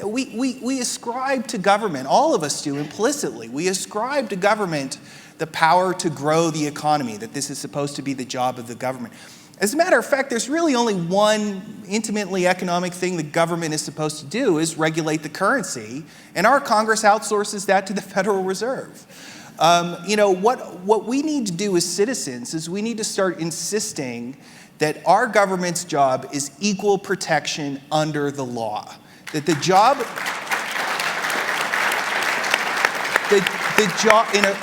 We ascribe to government, all of us do implicitly, we ascribe to government the power to grow the economy, that this is supposed to be the job of the government. As a matter of fact, there's really only one intimately economic thing the government is supposed to do, is regulate the currency, and our Congress outsources that to the Federal Reserve. What we need to do as citizens is we need to start insisting that our government's job is equal protection under the law. That the job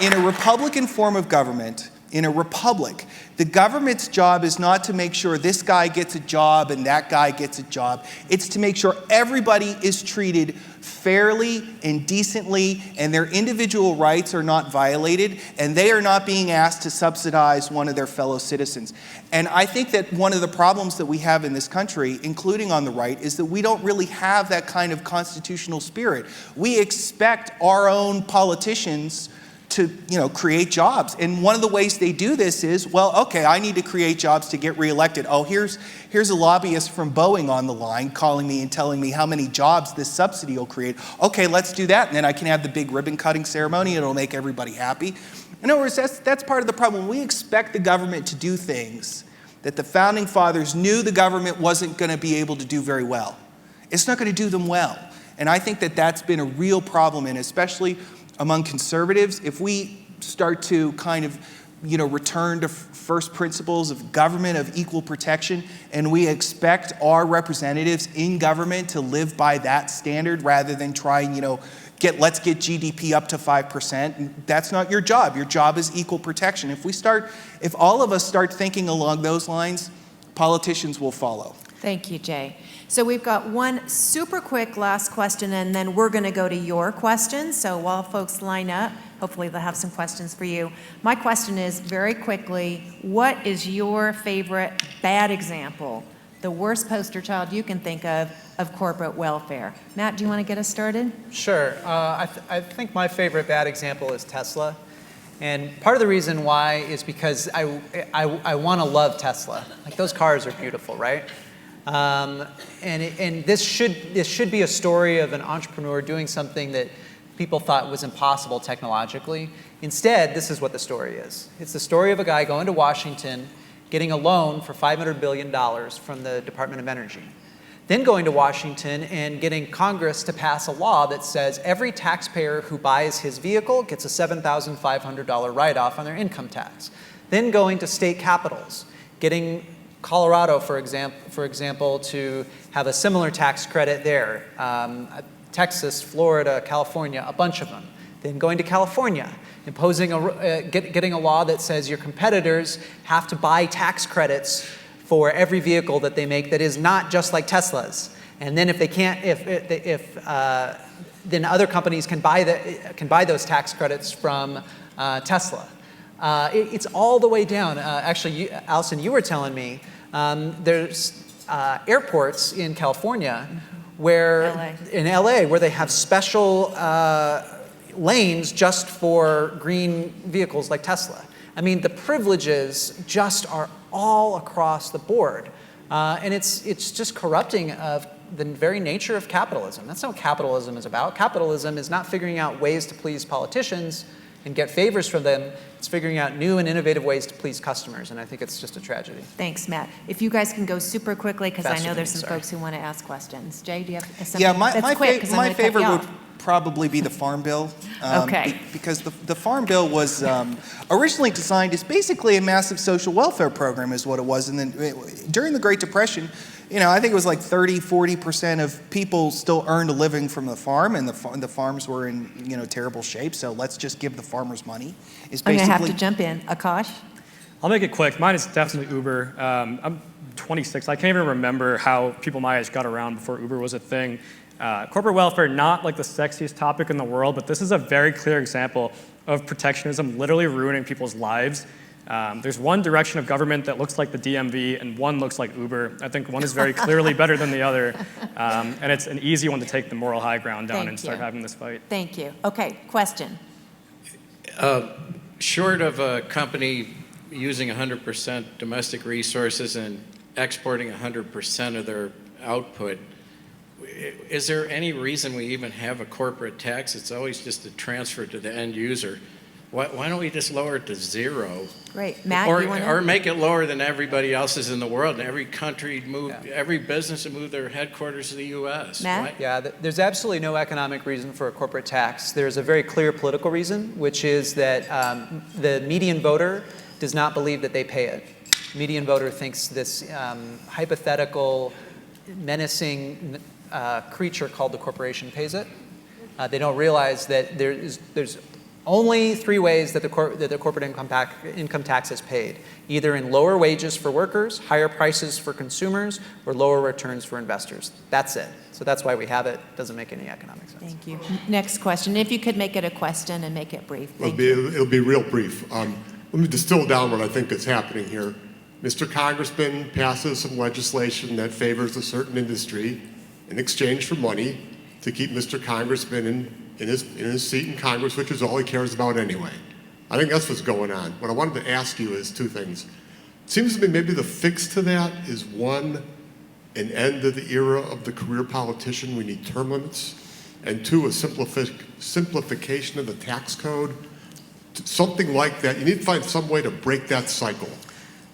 in a Republican form of government, in a republic, the government's job is not to make sure this guy gets a job and that guy gets a job. It's to make sure everybody is treated fairly and decently, and their individual rights are not violated, and they are not being asked to subsidize one of their fellow citizens. And I think that one of the problems that we have in this country, including on the right, is that we don't really have that kind of constitutional spirit. We expect our own politicians to create jobs. And one of the ways they do this is, well, okay, I need to create jobs to get reelected. Oh, here's a lobbyist from Boeing on the line calling me and telling me how many jobs this subsidy will create. Okay, let's do that, and then I can have the big ribbon cutting ceremony, and it'll make everybody happy. In other words, that's part of the problem. We expect the government to do things that the founding fathers knew the government wasn't going to be able to do very well. It's not going to do them well. And I think that that's been a real problem, and especially among conservatives, if we start to kind of, return to first principles of government of equal protection, and we expect our representatives in government to live by that standard rather than trying, let's get GDP up to 5%. That's not your job. Your job is equal protection. If all of us start thinking along those lines, politicians will follow. Thank you, Jay. So we've got one super quick last question, and then we're going to go to your questions. So while folks line up, hopefully they'll have some questions for you. My question is, very quickly, what is your favorite bad example, the worst poster child you can think of corporate welfare? Matt, do you want to get us started? Sure. I think my favorite bad example is Tesla. And part of the reason why is because I want to love Tesla. Like, those cars are beautiful, right? And this should be a story of an entrepreneur doing something that people thought was impossible technologically. Instead, this is what the story is. It's the story of a guy going to Washington, getting a loan for $500 billion from the Department of Energy, then going to Washington and getting Congress to pass a law that says every taxpayer who buys his vehicle gets a $7,500 write-off on their income tax. Then going to state capitals, getting Colorado, for example, to have a similar tax credit there. Texas, Florida, California, a bunch of them. Then going to California, imposing getting a law that says your competitors have to buy tax credits for every vehicle that they make that is not just like Tesla's. And then if they can't, then other companies can buy those tax credits from Tesla. It's all the way down. Actually, Alison, you were telling me there's airports in California in LA, where they have special lanes just for green vehicles like Tesla. I mean, the privileges just are all across the board. And it's just corrupting of the very nature of capitalism. That's not what capitalism is about. Capitalism is not figuring out ways to please politicians and get favors from them. It's figuring out new and innovative ways to please customers, and I think it's just a tragedy. Thanks, Matt. If you guys can go super quickly, because I know there's some folks who want to ask questions. Jay, do you have something that's quick? My favorite would probably be the Farm Bill. Okay. Because the Farm Bill was originally designed as basically a massive social welfare program is what it was. And then during the Great Depression, I think it was like 30-40% of people still earned a living from the farm, and the farms were in terrible shape. So let's just give the farmers money. I'm going to have to jump in. Akash? I'll make it quick. Mine is definitely Uber. I'm 26. I can't even remember how people my age got around before Uber was a thing. Corporate welfare, not like the sexiest topic in the world, but this is a very clear example of protectionism literally ruining people's lives. There's one direction of government that looks like the DMV, and one looks like Uber. I think one is very clearly better than the other, and it's an easy one to take the moral high ground down and start having this fight. Thank you. Okay, question. Short of a company using 100% domestic resources and exporting 100% of their output, is there any reason we even have a corporate tax? It's always just a transfer to the end user. Why don't we just lower it to zero? Great. Matt, or make it lower than everybody else's in the world, and every country every business move their headquarters to the U.S. Matt? Yeah, there's absolutely no economic reason for a corporate tax. There's a very clear political reason, which is that the median voter does not believe that they pay it. Median voter thinks this hypothetical, menacing creature called the corporation pays it. They don't realize that there's only three ways that the corporate income tax is paid: either in lower wages for workers, higher prices for consumers, or lower returns for investors. That's it. So that's why we have it. It doesn't make any economic sense. Thank you. Next question. If you could make it a question and make it brief. It'll be real brief. Let me distill down what I think is happening here. Mr. Congressman passes some legislation that favors a certain industry in exchange for money to keep Mr. Congressman in in his seat in Congress, which is all he cares about anyway. I think that's what's going on. What I wanted to ask you is two things. It seems to me maybe the fix to that is one, an end to the era of the career politician. We need term limits. And two, a simplification of the tax code. Something like that. You need to find some way to break that cycle.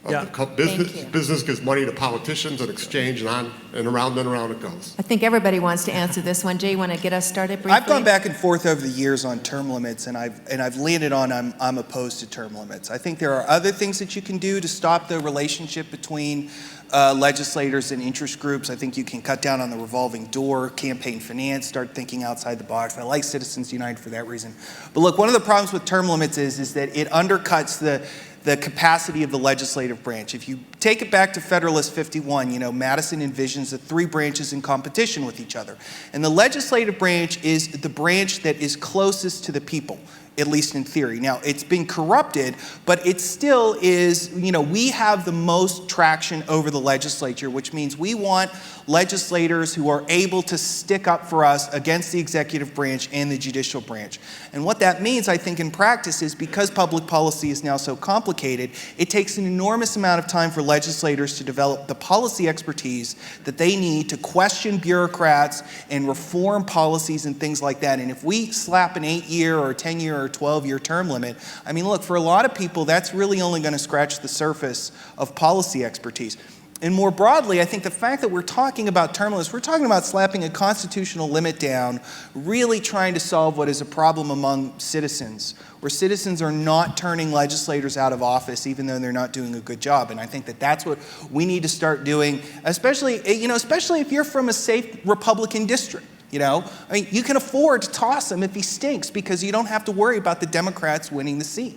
Yeah. Business gives money to politicians and exchange, and on and around it goes. I think everybody wants to answer this one. Jay, you want to get us started briefly? I've gone back and forth over the years on term limits, and I've landed on I'm opposed to term limits. I think there are other things that you can do to stop the relationship between legislators and interest groups. I think you can cut down on the revolving door, campaign finance, start thinking outside the box. I like Citizens United for that reason. But look, one of the problems with term limits is that it undercuts the capacity of the legislative branch. If you take it back to Federalist 51, Madison envisions the three branches in competition with each other. And the legislative branch is the branch that is closest to the people, at least in theory. Now, it's been corrupted, but it still is, we have the most traction over the legislature, which means we want legislators who are able to stick up for us against the executive branch and the judicial branch. And what that means, I think, in practice is because public policy is now so complicated, it takes an enormous amount of time for legislators to develop the policy expertise that they need to question bureaucrats and reform policies and things like that. And if we slap an 8-year or 10-year or 12-year term limit, I mean, look, for a lot of people, that's really only going to scratch the surface of policy expertise. And more broadly, I think the fact that we're talking about term limits, we're talking about slapping a constitutional limit down, really trying to solve what is a problem among citizens, where citizens are not turning legislators out of office even though they're not doing a good job. And I think that that's what we need to start doing, especially if you're from a safe Republican district. I mean, you can afford to toss him if he stinks because you don't have to worry about the Democrats winning the seat.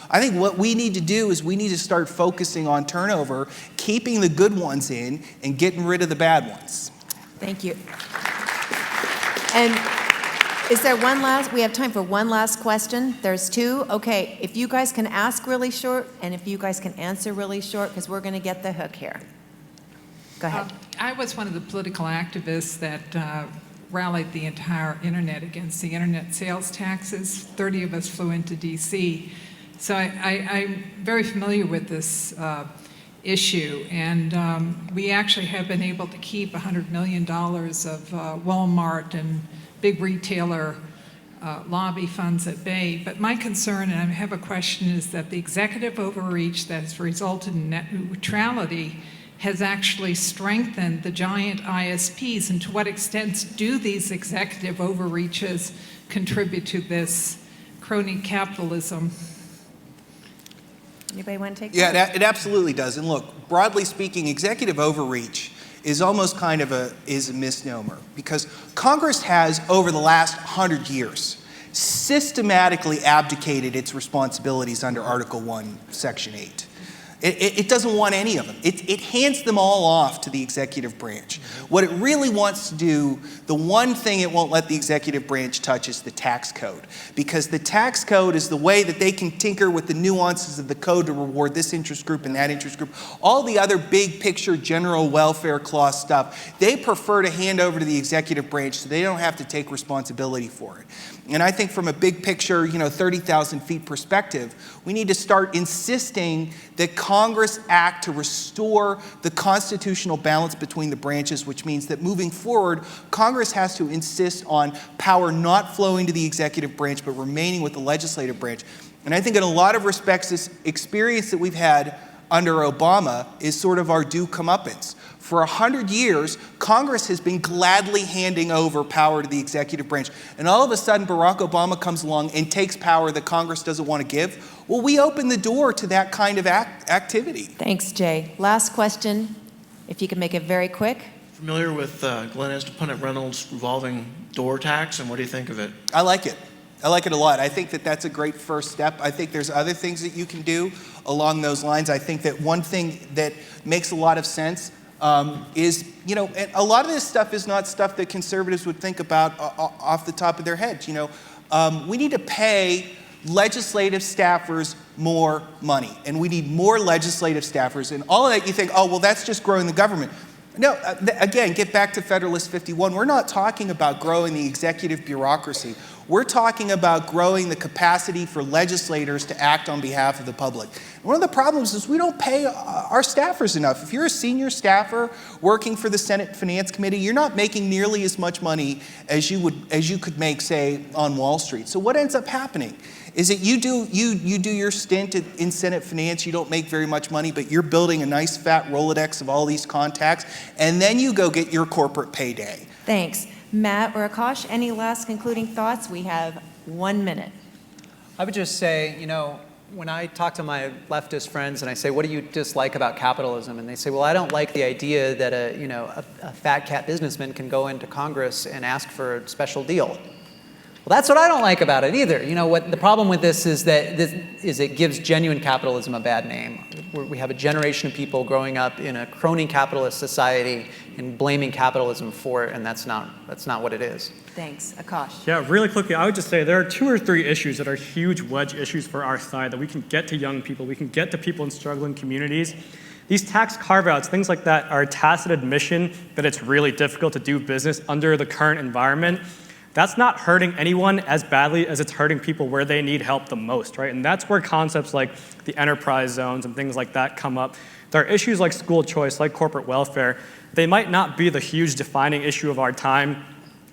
I think what we need to do is we need to start focusing on turnover, keeping the good ones in, and getting rid of the bad ones. Thank you. And is there we have time for one last question. There's two. Okay, if you guys can ask really short and if you guys can answer really short, because we're going to get the hook here. Go ahead. I was one of the political activists that rallied the entire internet against the internet sales taxes. 30 of us flew into DC. So I'm very familiar with this issue, and we actually have been able to keep $100 million of Walmart and big retailer lobby funds at bay. But my concern, and I have a question, is that the executive overreach that has resulted in net neutrality has actually strengthened the giant ISPs, and to what extent do these executive overreaches contribute to this crony capitalism? Anybody want to take Yeah, that? it absolutely does. And look, broadly speaking, executive overreach is almost kind of a misnomer, because Congress has, over the last 100 years, systematically abdicated its responsibilities under Article 1, Section 8. It doesn't want any of them. It hands them all off to the executive branch. What it really wants to do, the one thing it won't let the executive branch touch is the tax code, because the tax code is the way that they can tinker with the nuances of the code to reward this interest group and that interest group. All the other big picture general welfare clause stuff, they prefer to hand over to the executive branch so they don't have to take responsibility for it. And I think from a big picture, 30,000 feet perspective, we need to start insisting that Congress act to restore the constitutional balance between the branches, which means that moving forward, Congress has to insist on power not flowing to the executive branch, but remaining with the legislative branch. And I think in a lot of respects, this experience that we've had under Obama is sort of our due comeuppance. For 100 years, Congress has been gladly handing over power to the executive branch. And all of a sudden, Barack Obama comes along and takes power that Congress doesn't want to give. Well, we open the door to that kind of activity. Thanks, Jay. Last question, if you can make it very quick. Familiar with Glenn Estepona Reynolds' revolving door tax, and what do you think of it? I like it. I like it a lot. I think that that's a great first step. I think there's other things that you can do along those lines. I think that one thing that makes a lot of sense is, and a lot of this stuff is not stuff that conservatives would think about off the top of their heads. We need to pay legislative staffers more money, and we need more legislative staffers. And all of that, you think, oh, well, that's just growing the government. No, again, get back to Federalist 51. We're not talking about growing the executive bureaucracy. We're talking about growing the capacity for legislators to act on behalf of the public. One of the problems is we don't pay our staffers enough. If you're a senior staffer working for the Senate Finance Committee, you're not making nearly as much money as you could make, say, on Wall Street. So what ends up happening is that you do your stint in Senate Finance, you don't make very much money, but you're building a nice fat Rolodex of all these contacts, and then you go get your corporate payday. Thanks. Matt or Akash, any last concluding thoughts? We have 1 minute. I would just say, when I talk to my leftist friends and I say, what do you dislike about capitalism? And they say, well, I don't like the idea that a fat cat businessman can go into Congress and ask for a special deal. Well, that's what I don't like about it either. What the problem with this is that it gives genuine capitalism a bad name. We have a generation of people growing up in a crony capitalist society and blaming capitalism for it, and that's not what it is. Thanks. Akash. Yeah, really quickly, I would just say there are 2 or 3 issues that are huge wedge issues for our side that we can get to young people, we can get to people in struggling communities. These tax carve-outs, things like that, are a tacit admission that it's really difficult to do business under the current environment. That's not hurting anyone as badly as it's hurting people where they need help the most, right? And that's where concepts like the enterprise zones and things like that come up. There are issues like school choice, like corporate welfare. They might not be the huge defining issue of our time.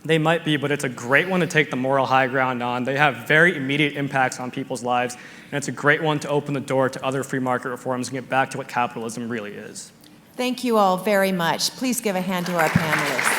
They might be, but it's a great one to take the moral high ground on. They have very immediate impacts on people's lives, and it's a great one to open the door to other free market reforms and get back to what capitalism really is. Thank you all very much. Please give a hand to our panelists.